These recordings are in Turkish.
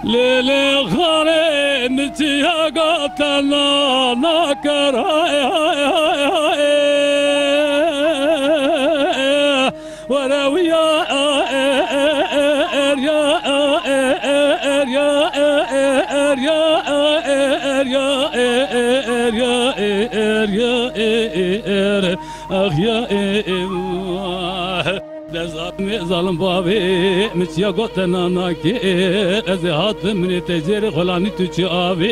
Lele khare mtiya gatana nakaraya warawiya ya Dezat mi zalim babi mitiya gatana nakir ezihat min teceri kholani tuçi abi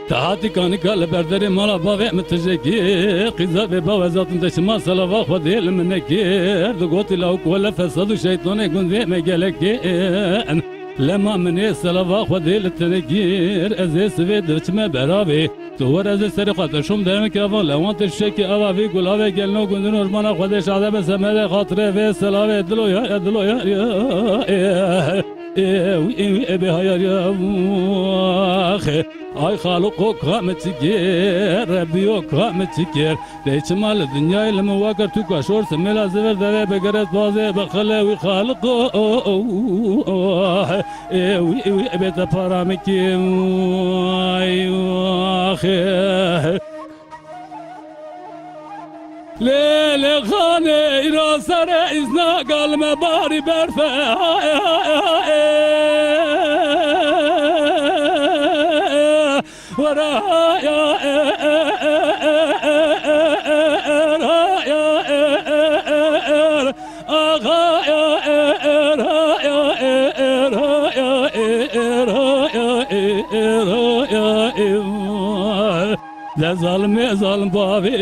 Tahati kani kal berderi mala bave mtejeki qiza ve bave zatın deşma salava khadil menekir dugoti lau kola fesadu şeytane gunze me gelekin Lema mene salava khadil tenekir ezes ve dçme berabi Tuvar ezes seri khatşum demek avan levant şeki avavi gulave gelno gundun ormana khadeş adem semede khatre ve salave dilo ya ebe hayar ya Ay haluko kametçiker, Rabbiyo kametçiker Değçimal dünya ile muvakar tükaşor Semela sever deve begeret bazı Bekhalevi haluko Evi ebete paramekim Lele khane irasare izna galme bari berfe Zalim zalim bavi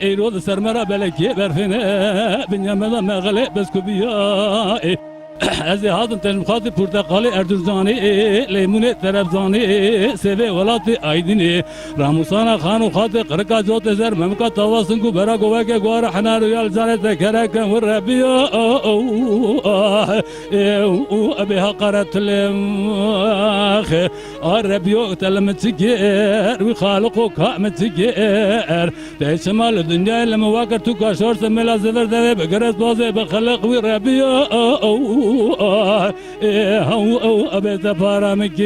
Eyrod sermera beleki berfine Binyamela meğale beskubiya Ezi hadın tenmukati portakali Erdurzani Leymune terabzani Seve velati aydini Ramusana khanu khati qırka jot ezer Memka tavasın ku bera goveke Guara hanar yal zanete kereken Ve Rabbiya Ebi hakaret lemkhe Rabbiyo telemet siker Ve khaliku kamet siker Değişmal dünya ile muvakar tukaşor Semela sever deve Begeres bazı bekhalak Ve Rabbiya أبيت فرامك